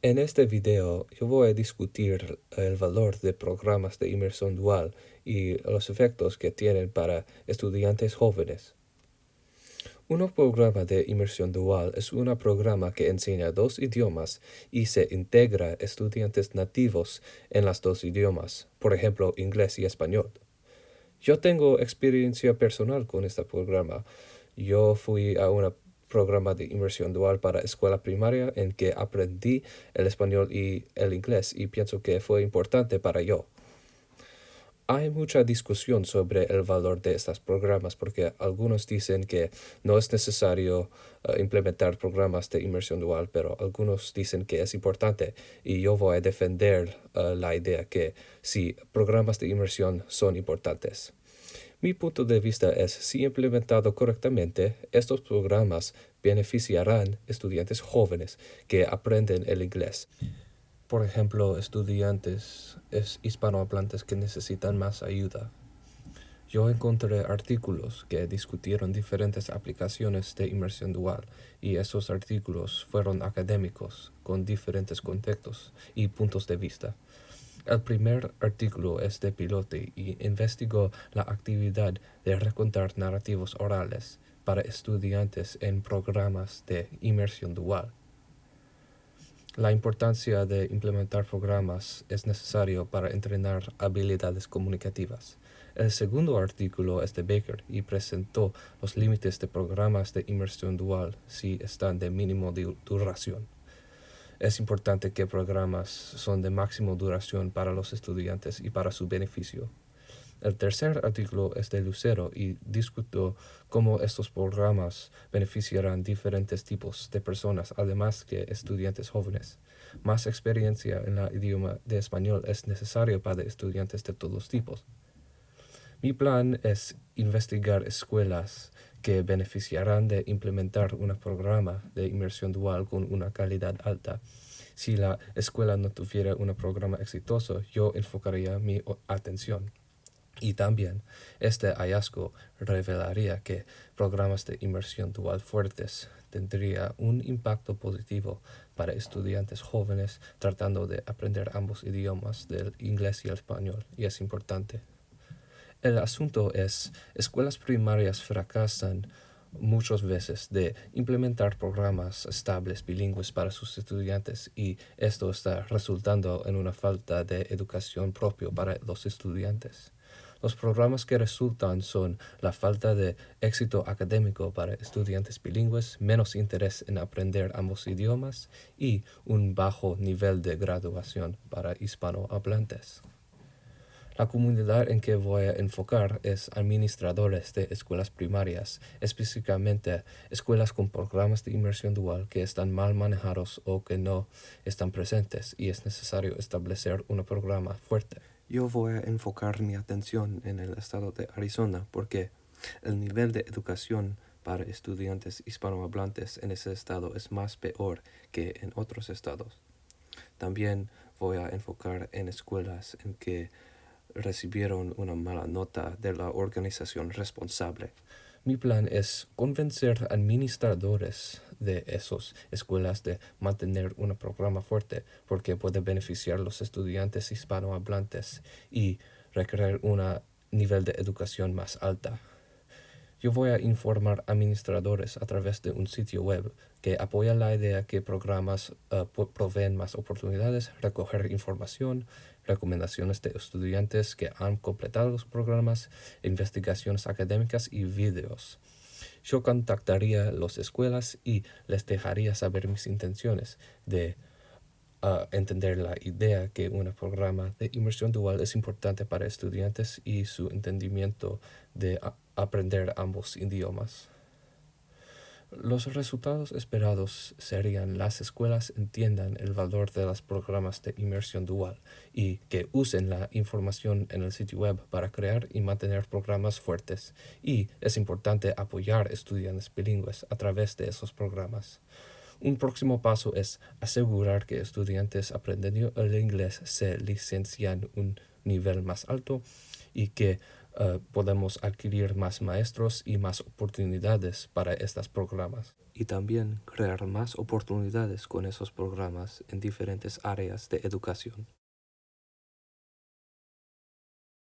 En este video yo voy a discutir el valor de programas de inmersión dual y los efectos que tienen para estudiantes jóvenes. Un programa de inmersión dual es un programa que enseña dos idiomas y se integra estudiantes nativos en los dos idiomas, por ejemplo, inglés y español. Yo tengo experiencia personal con este programa. Yo fui a un programa de inmersión dual para escuela primaria en que aprendí el español y el inglés y pienso que fue importante para yo. Hay mucha discusión sobre el valor de estos programas porque algunos dicen que no es necesario implementar programas de inmersión dual, pero algunos dicen que es importante y yo voy a defender la idea que sí, programas de inmersión son importantes. Mi punto de vista es, si implementado correctamente, estos programas beneficiarán estudiantes jóvenes que aprenden el inglés. Por ejemplo, estudiantes hispanohablantes que necesitan más ayuda. Yo encontré artículos que discutieron diferentes aplicaciones de inmersión dual y esos artículos fueron académicos con diferentes contextos y puntos de vista. El primer artículo es de Pilote y investigó la actividad de recontar narrativos orales para estudiantes en programas de inmersión dual. La importancia de implementar programas es necesario para entrenar habilidades comunicativas. El segundo artículo es de Baker y presentó los límites de programas de inmersión dual si están de mínimo duración. Es importante que programas son de máximo duración para los estudiantes y para su beneficio. El tercer artículo es de Lucero y discutió cómo estos programas beneficiarán diferentes tipos de personas, además que estudiantes jóvenes. Más experiencia en el idioma de español es necesario para estudiantes de todos tipos. Mi plan es investigar escuelas que beneficiarán de implementar un programa de inmersión dual con una calidad alta. Si la escuela no tuviera un programa exitoso, yo enfocaría mi atención. Y también, este hallazgo revelaría que programas de inmersión dual fuertes tendría un impacto positivo para estudiantes jóvenes tratando de aprender ambos idiomas, del inglés y el español, y es importante. El asunto es, escuelas primarias fracasan muchas veces de implementar programas estables bilingües para sus estudiantes y esto está resultando en una falta de educación propia para los estudiantes. Los programas que resultan son la falta de éxito académico para estudiantes bilingües, menos interés en aprender ambos idiomas y un bajo nivel de graduación para hispanohablantes. La comunidad en que voy a enfocar es administradores de escuelas primarias, específicamente escuelas con programas de inmersión dual que están mal manejados o que no están presentes y es necesario establecer un programa fuerte. Yo voy a enfocar mi atención en el estado de Arizona porque el nivel de educación para estudiantes hispanohablantes en ese estado es más peor que en otros estados. También voy a enfocar en escuelas en que recibieron una mala nota de la organización responsable. Mi plan es convencer administradores de esas escuelas de mantener un programa fuerte porque puede beneficiar a los estudiantes hispanohablantes y requerir un nivel de educación más alta. Yo voy a informar administradores a través de un sitio web que apoya la idea que programas proveen más oportunidades, recoger información, recomendaciones de estudiantes que han completado los programas, investigaciones académicas y videos. Yo contactaría las escuelas y les dejaría saber mis intenciones de entender la idea que un programa de inmersión dual es importante para estudiantes y su entendimiento de aprender ambos idiomas. Los resultados esperados serían las escuelas entiendan el valor de los programas de inmersión dual y que usen la información en el sitio web para crear y mantener programas fuertes. Y es importante apoyar estudiantes bilingües a través de esos programas. Un próximo paso es asegurar que estudiantes aprendiendo el inglés se licencian un nivel más alto y que podemos adquirir más maestros y más oportunidades para estos programas. y también crear más oportunidades con esos programas en diferentes áreas de educación.